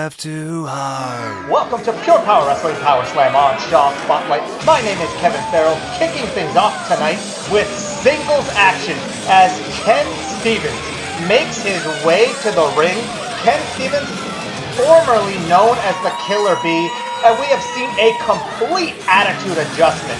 laugh too hard. Welcome to Pure Power Wrestling PowerSlam on Shaw Spotlight. My name is Kevin Farrell, kicking things off tonight with singles action as Kenn Stevens makes his way to the ring. Kenn Stevens, formerly known as the Killer Bee, and we have seen a complete attitude adjustment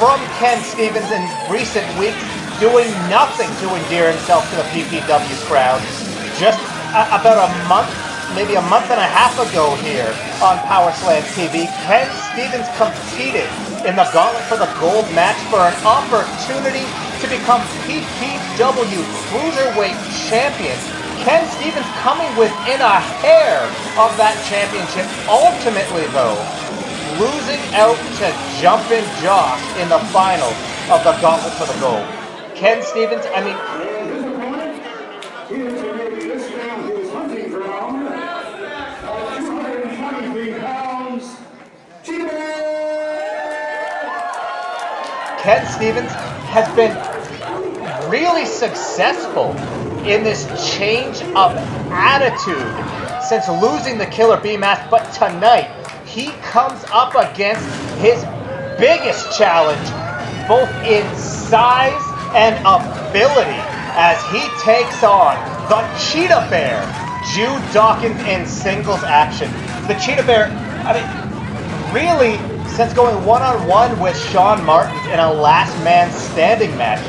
from Kenn Stevens in recent weeks, doing nothing to endear himself to the PPW crowd. Just about a month, maybe a month and a half ago here on PowerSlam TV, Kenn Stevens competed in the Gauntlet for the Gold match for an opportunity to become PPW Cruiserweight Champion. Kenn Stevens coming within a hair of that championship, ultimately though, losing out to Jumpin' Josh in the final of the Gauntlet for the Gold. Kenn Stevens, I mean, Kenn Stevens has been really successful in this change of attitude since losing the Killer Bee match, but tonight he comes up against his biggest challenge, both in size and ability, as he takes on the Cheetahbear, Jude Dawkins, in singles action. The Cheetahbear, I mean, really, since going one-on-one with Sean Martins in a last man standing match,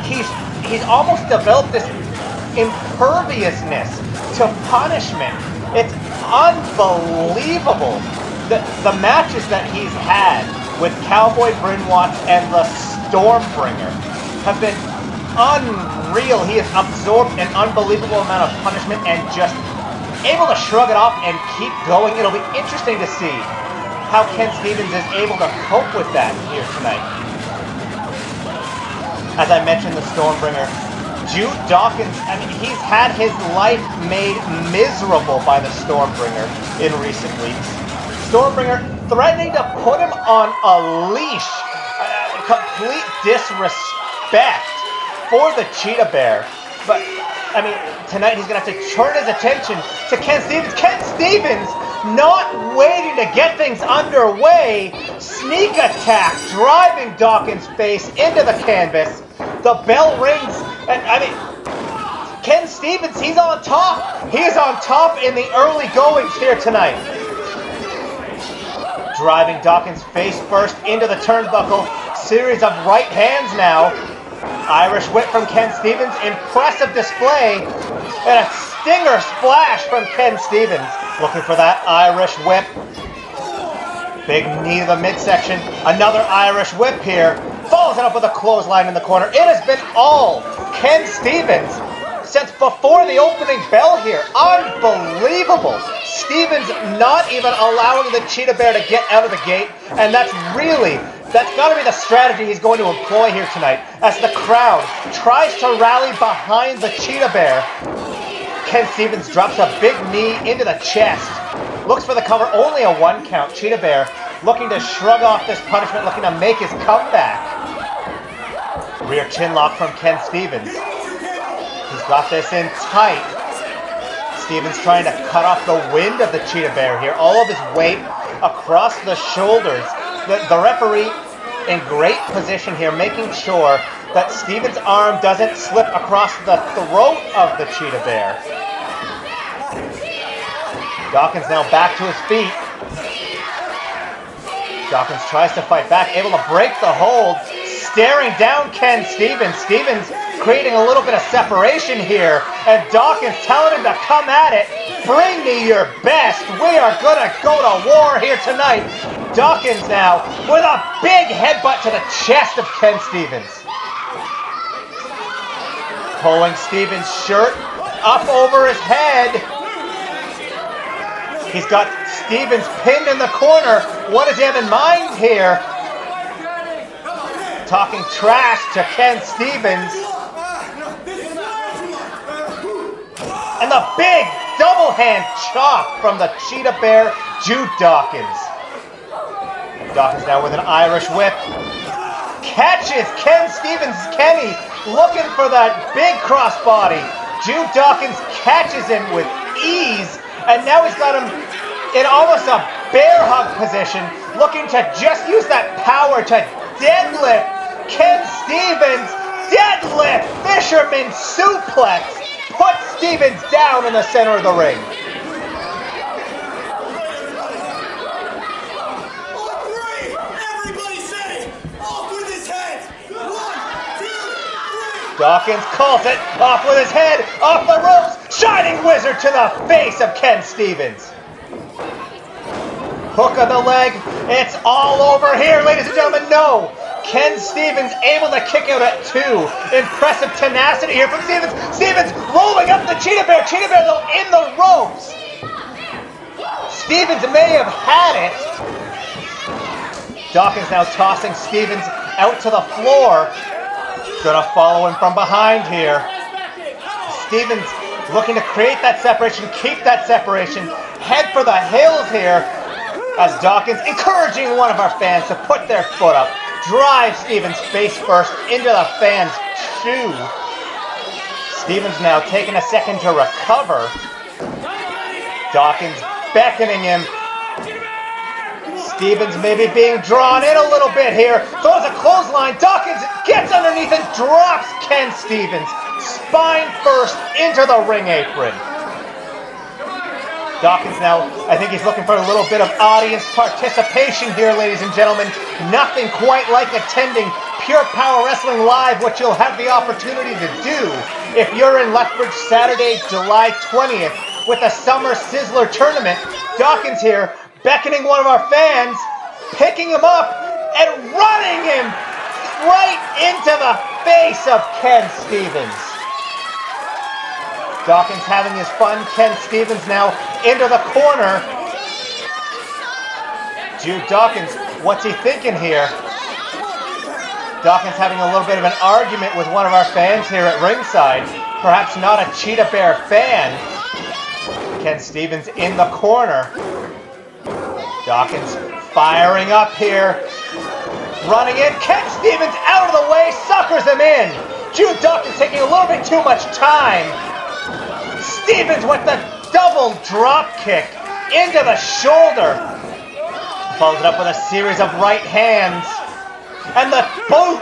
he's almost developed this imperviousness to punishment. It's unbelievable. The matches that he's had with Cowboy BRYN and the Stormbringer have been unreal. He has absorbed an unbelievable amount of punishment and just able to shrug it off and keep going. It'll be interesting to see how Kenn Stevens is able to cope with that here tonight. As I mentioned, the Stormbringer, Jude Dawkins, I mean, he's had his life made miserable by the Stormbringer in recent weeks. Stormbringer threatening to put him on a leash. Complete disrespect for the Cheetahbear. But, I mean, tonight he's going to have to turn his attention to Kenn Stevens. Kenn Stevens, not waiting to get things underway, sneak attack, driving Dawkins' face into the canvas. The bell rings, and I mean, Kenn Stevens, he's on top. He is on top in the early goings here tonight. Driving Dawkins face first into the turnbuckle. Series of right hands now. Irish whip from Kenn Stevens. Impressive display. And a stinger splash from Kenn Stevens. Looking for that Irish whip. Big knee to the midsection. Another Irish whip here. Follows it up with a clothesline in the corner. It has been all Kenn Stevens since before the opening bell here. Unbelievable. Stevens not even allowing the Cheetahbear to get out of the gate. And that's got to be the strategy he's going to employ here tonight as the crowd tries to rally behind the Cheetahbear. Kenn Stevens drops a big knee into the chest. Looks for the cover, only a 1 count. Cheetahbear looking to shrug off this punishment, looking to make his comeback. Rear chin lock from Kenn Stevens. He's got this in tight. Stevens trying to cut off the wind of the Cheetahbear here. All of his weight across the shoulders. The referee in great position here, making sure that Stevens' arm doesn't slip across the throat of the Cheetahbear. Dawkins now back to his feet. Dawkins tries to fight back, able to break the hold, staring down Kenn Stevens. Stevens creating a little bit of separation here, and Dawkins telling him to come at it. Bring me your best. We are gonna go to war here tonight. Dawkins now with a big headbutt to the chest of Kenn Stevens. Pulling Stevens' shirt up over his head. He's got Stevens pinned in the corner. What does he have in mind here? Talking trash to Kenn Stevens. And the big double hand chop from the Cheetahbear, Jude Dawkins. Dawkins now with an Irish whip. Catches Kenn Stevens. Kenny looking for that big crossbody. Jude Dawkins catches him with ease. And now he's got him in almost a bear hug position, looking to just use that power to deadlift Kenn Stevens. Deadlift, fisherman suplex, puts Stevens down in the center of the ring. Dawkins calls it, off with his head, off the ropes, Shining Wizard to the face of Kenn Stevens. Hook of the leg, it's all over here, ladies and gentlemen. No, Kenn Stevens able to kick out at 2. Impressive tenacity here from Stevens. Stevens rolling up the Cheetahbear. Cheetahbear though in the ropes. Stevens may have had it. Dawkins now tossing Stevens out to the floor. Gonna follow him from behind here. Stevens looking to create that separation, keep that separation, head for the hills here, as Dawkins encouraging one of our fans to put their foot up, drive Stevens face first into the fan's shoe. Stevens now taking a second to recover. Dawkins beckoning him. Stevens maybe being drawn in a little bit here. Throws a clothesline. Dawkins gets underneath and drops Kenn Stevens. Spine first into the ring apron. Dawkins now, I think he's looking for a little bit of audience participation here, ladies and gentlemen. Nothing quite like attending Pure Power Wrestling Live, which you'll have the opportunity to do if you're in Lethbridge Saturday, July 20th with the Summer Sizzler tournament. Dawkins here, beckoning one of our fans, picking him up, and running him right into the face of Kenn Stevens. Dawkins having his fun. Kenn Stevens now into the corner. Jude Dawkins, what's he thinking here? Dawkins having a little bit of an argument with one of our fans here at ringside. Perhaps not a Cheetahbear fan. Kenn Stevens in the corner. Dawkins firing up here. Running in. Kenn Stevens out of the way. Suckers him in. Jude Dawkins taking a little bit too much time. Stevens with the double drop kick into the shoulder. Follows it up with a series of right hands. And the boot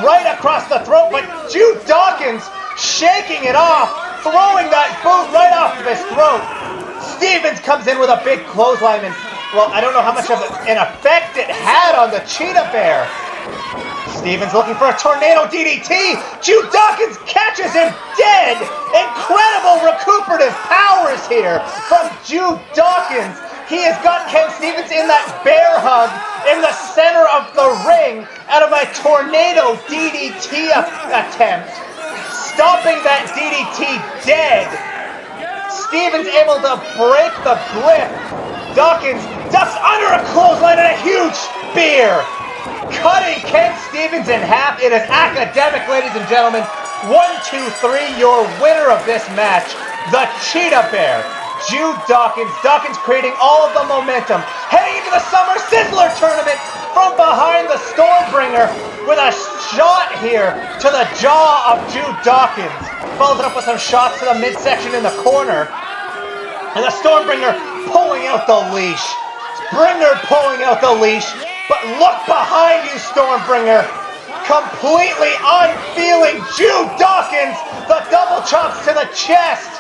right across the throat. But Jude Dawkins shaking it off. Throwing that boot right off of his throat. Stevens comes in with a big clothesline. And, well, I don't know how much of an effect it had on the Cheetahbear. Stevens looking for a tornado DDT. Jude Dawkins catches him dead. Incredible recuperative powers here from Jude Dawkins. He has got Kenn Stevens in that bear hug in the center of the ring out of a tornado DDT attempt. Stopping that DDT dead. Stevens able to break the grip. Dawkins ducks under a clothesline and a huge spear. Cutting Kenn Stevens in half. It is academic, ladies and gentlemen. 1, 2, 3, your winner of this match, the Cheetahbear, Jude Dawkins. Dawkins creating all of the momentum. Heading into the Summer Sizzler tournament from behind the Stormbringer with a shot here to the jaw of Jude Dawkins. Follows it up with some shots to the midsection in the corner. And the Stormbringer pulling out the leash. Springer pulling out the leash. But look behind you, Stormbringer. Completely unfeeling Jude Dawkins. The double chops to the chest.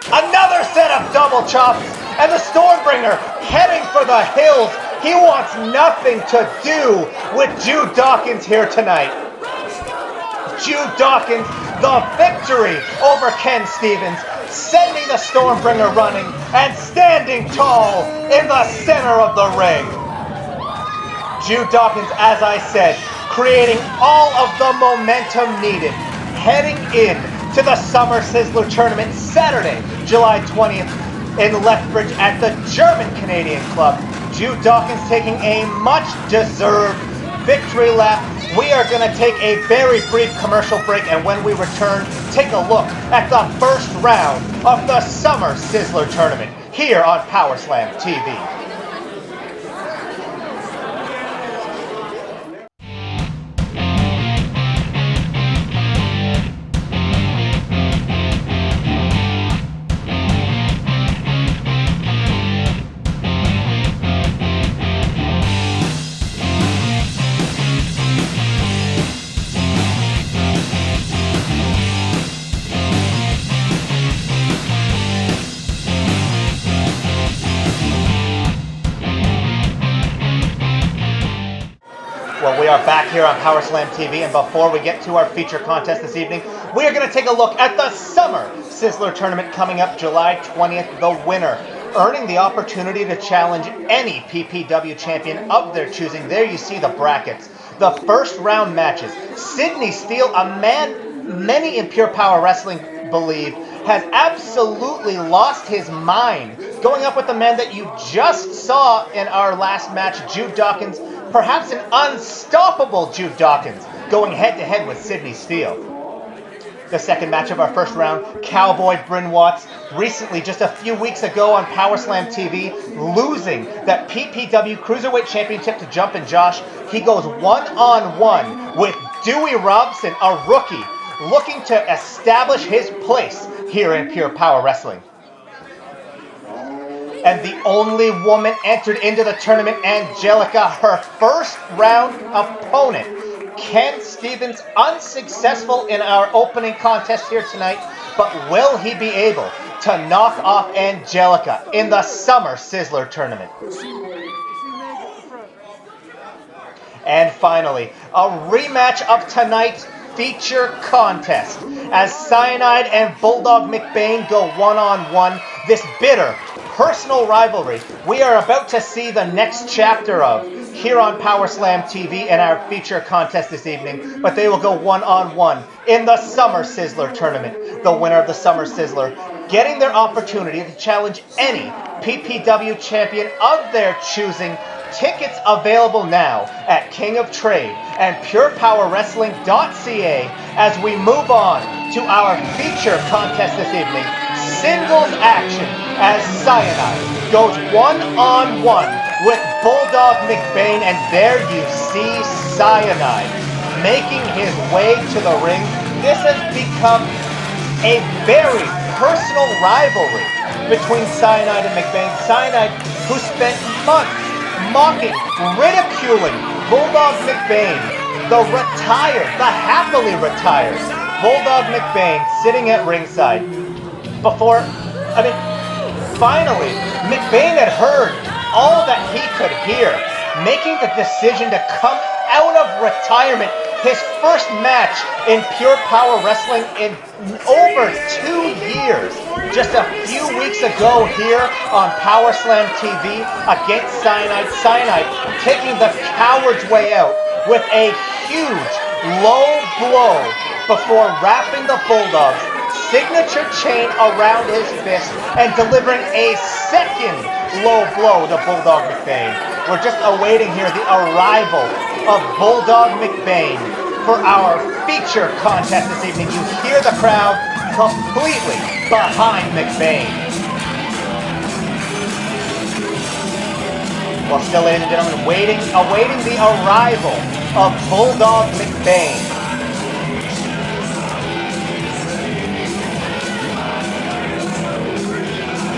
Another set of double chops. And the Stormbringer heading for the hills. He wants nothing to do with Jude Dawkins here tonight. Jude Dawkins, the victory over Kenn Stevens. Sending the Stormbringer running and standing tall in the center of the ring. Jude Dawkins, as I said, creating all of the momentum needed, heading in to the Summer Sizzler tournament Saturday, July 20th in Lethbridge at the German-Canadian Club. Jude Dawkins taking a much-deserved victory lap. We are going to take a very brief commercial break, and when we return, take a look at the first round of the Summer Sizzler tournament here on PowerSlam TV. We are back here on PowerSlam TV, and before we get to our feature contest this evening, we are going to take a look at the Summer Sizzler tournament coming up July 20th. The winner earning the opportunity to challenge any PPW champion of their choosing. There you see the brackets. The first round matches. STEELE, a man many in Pure Power Wrestling believe has absolutely lost his mind, going up with the man that you just saw in our last match, Jude Dawkins, perhaps an unstoppable Jude Dawkins, going head-to-head with STEELE. The second match of our first round, Cowboy BRYN recently, just a few weeks ago on PowerSlam TV, losing that PPW Cruiserweight Championship to Jumpin' Josh. He goes one-on-one with Dewey Robson, a rookie, looking to establish his place here in Pure Power Wrestling. And the only woman entered into the tournament, Angelica, her first round opponent, Kenn Stevens, unsuccessful in our opening contest here tonight, but will he be able to knock off Angelica in the Summer Sizzler tournament? And finally, a rematch of tonight's feature contest as Cyanide and Bulldog MacBain go one-on-one. This bitter personal rivalry we are about to see the next chapter of here on PowerSlam TV in our feature contest this evening, but they will go one-on-one in the Summer Sizzler tournament. The winner of the Summer Sizzler getting their opportunity to challenge any PPW champion of their choosing. Tickets available now at King of Trade and PurePowerWrestling.ca as we move on to our feature contest this evening. Singles action as Cyanide goes one-on-one with Bulldog MacBain, and there you see Cyanide making his way to the ring. This has become a very personal rivalry between Cyanide and MacBain. Cyanide, who spent months mocking, ridiculing Bulldog MacBain, the happily retired Bulldog MacBain, sitting at ringside. Finally, MacBain had heard all that he could hear, making the decision to come out of retirement. His first match in Pure Power Wrestling in over 2 years. Just a few weeks ago here on PowerSlam TV against Cyanide. Cyanide taking the coward's way out with a huge low blow before wrapping the Bulldog's signature chain around his fist and delivering a second low blow to Bulldog MacBain. We're just awaiting here the arrival of Bulldog MacBain for our feature contest this evening. You hear the crowd completely behind MacBain. Well, still, ladies and gentlemen, awaiting the arrival of Bulldog MacBain.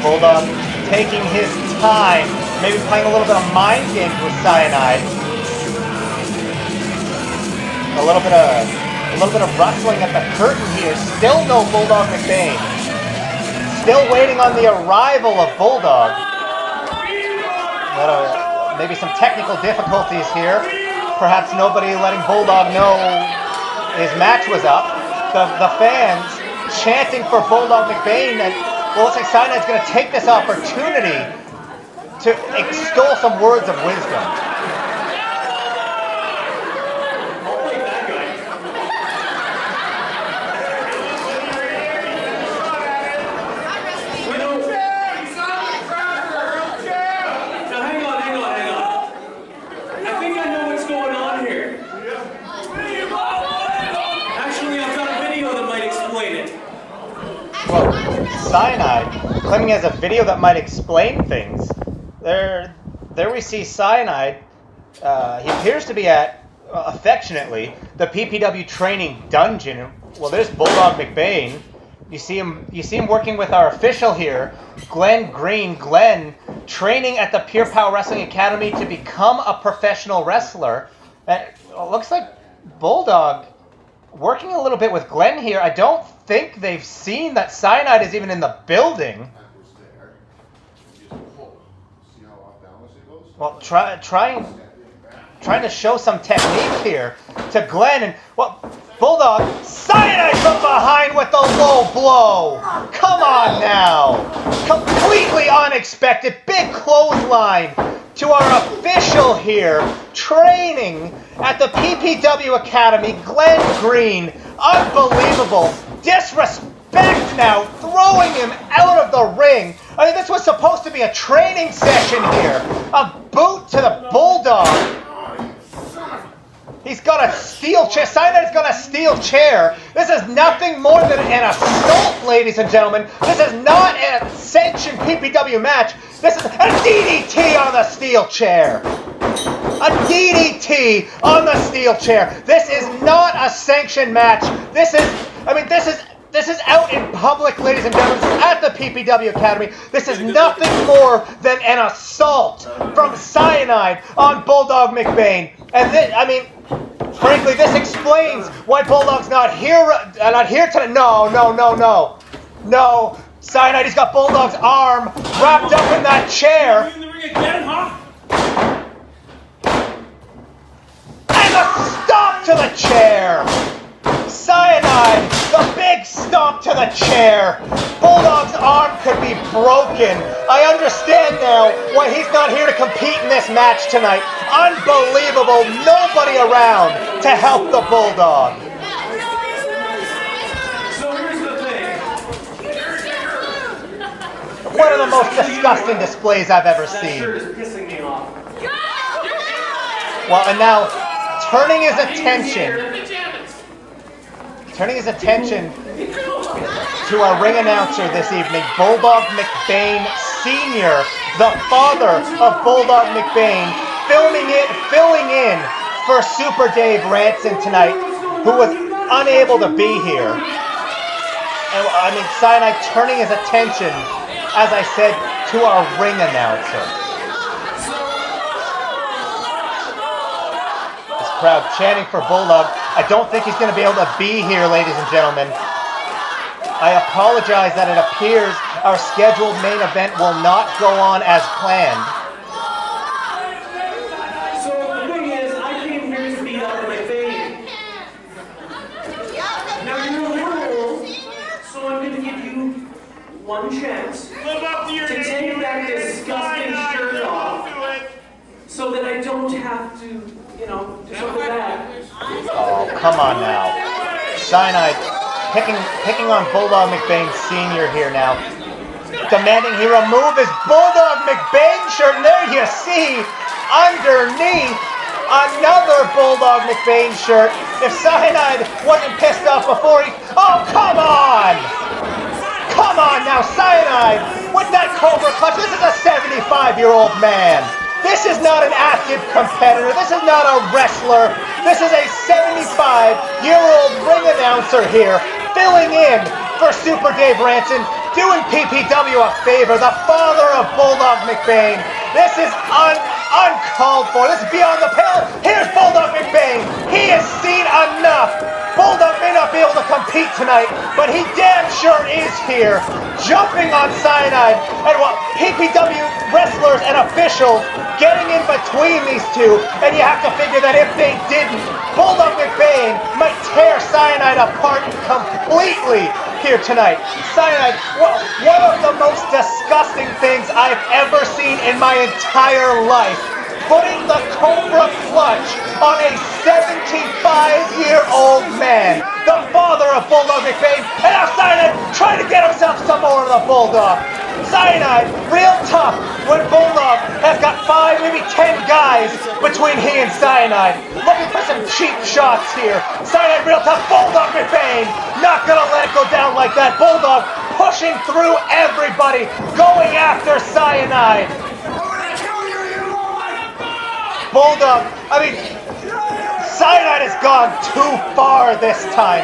Bulldog taking his time, maybe playing a little bit of mind games with Cyanide. A little bit of rustling at the curtain here. Still no Bulldog MacBain. Still waiting on the arrival of Bulldog. Maybe some technical difficulties here. Perhaps nobody letting Bulldog know his match was up. The fans chanting for Bulldog MacBain, and well, looks like Cyanide's going to take this opportunity to extol some words of wisdom. Cyanide, claiming as a video that might explain things. There we see Cyanide. He appears to be at, affectionately, the PPW training dungeon. Well, there's Bulldog MacBain. You see him working with our official here, Glenn Green. Glenn training at the Pure Power Wrestling Academy to become a professional wrestler. It looks like Bulldog working a little bit with Glenn here. I don't think they've seen that Cyanide is even in the building. Well, trying trying to show some technique here to Glenn. And, well, Bulldog, Cyanide from behind with the low blow. Come on now. Completely unexpected. Big clothesline to our official here, training at the PPW Academy, Glenn Green. Unbelievable. Disrespect now, throwing him out of the ring. I mean, this was supposed to be a training session here. A boot to the Bulldog. He's got a steel chair. Cyanide's got a steel chair. This is nothing more than an assault, ladies and gentlemen. This is not a sanctioned PPW match. This is a DDT on the steel chair. A DDT on the steel chair. This is not a sanctioned match. This is out in public, ladies and gentlemen. This is at the PPW Academy. This is nothing more than an assault from Cyanide on Bulldog MacBain. And this, I mean, frankly, this explains why Bulldog's not here tonight. No. Cyanide, he's got Bulldog's arm wrapped up in that chair. And a stomp to the chair. Cyanide, the big stomp to the chair. Bulldog's arm could be broken. I understand now why he's not here to compete in this match tonight. Unbelievable. Nobody around to help the Bulldog. So here's the thing. One of the most disgusting displays I've ever seen. That shirt is pissing me off. Well, and now turning his attention to our ring announcer this evening, Bulldog MacBain Sr., the father of Bulldog MacBain, filling in for Super Dave Ranson tonight, who was unable to be here. And I mean, Cyanide turning his attention, as I said, to our ring announcer. This crowd chanting for Bulldog. I don't think he's going to be able to be here, ladies and gentlemen. I apologize that it appears our scheduled main event will not go on as planned. So the thing is, I came here to beat up MacBain. Now you're a rule, so I'm going to give you one chance to take that disgusting shirt off, so that I don't have to, do something bad. Oh, come on now. Cyanide picking on Bulldog MacBain Sr. here now. Demanding he remove his Bulldog MacBain shirt. And there you see, underneath, another Bulldog MacBain shirt. If Cyanide wasn't pissed off before, oh, come on! Come on now, Cyanide, with that Cobra clutch. This is a 75-year-old man. This is not an active competitor. This is not a wrestler. This is a 75-year-old ring announcer here, filling in for Super Dave Ranson, doing PPW a favor, the father of Bulldog MacBain. This is uncalled for. This is beyond the pale. Here's Bulldog MacBain. He has seen enough. Bulldog may not be able to compete tonight, but he damn sure is here, jumping on Cyanide. And what PPW wrestlers and officials getting in between these two, and you have to figure that if they didn't, Bulldog MacBain might tear Cyanide apart completely here tonight. Cyanide, one of the most disgusting things I've ever seen in my entire life. Putting the Cobra clutch on a 75-year-old man, the father of Bulldog MacBain, and now Cyanide trying to get himself some more of the Bulldog. Cyanide, real tough when Bulldog has got 5, maybe 10 guys between he and Cyanide. Looking for some cheap shots here. Cyanide, real tough. Bulldog MacBain, not gonna let it go down like that. Bulldog pushing through everybody, going after Cyanide. Bulldog, Cyanide has gone too far this time.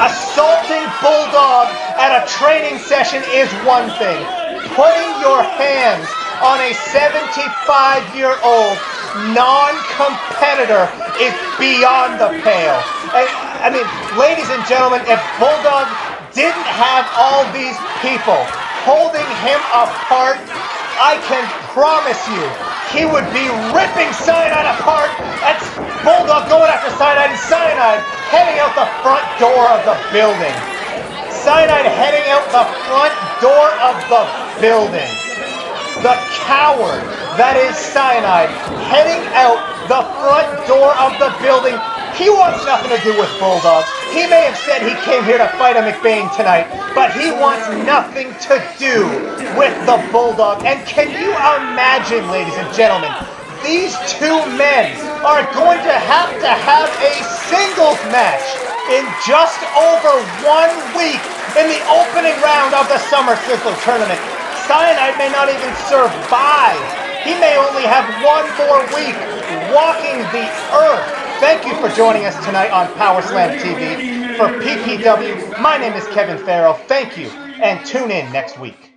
Assaulting Bulldog at a training session is one thing. Putting your hands on a 75-year-old non-competitor is beyond the pale. Ladies and gentlemen, if Bulldog didn't have all these people holding him apart I can promise you, he would be ripping Cyanide apart. That's Bulldog going after Cyanide, and Cyanide heading out the front door of the building. Cyanide heading out the front door of the building. The coward that is Cyanide heading out the front door of the building. He wants nothing to do with Bulldog. He may have said he came here to fight a MacBain tonight, but he wants nothing to do with the Bulldog. And can you imagine, ladies and gentlemen, these two men are going to have a singles match in just over 1 week in the opening round of the Summer Sizzler tournament. Cyanide may not even survive. He may only have 1 more week walking the earth. Thank you for joining us tonight on PowerSlam TV. For PPW, my name is Kevin Farrell. Thank you, and tune in next week.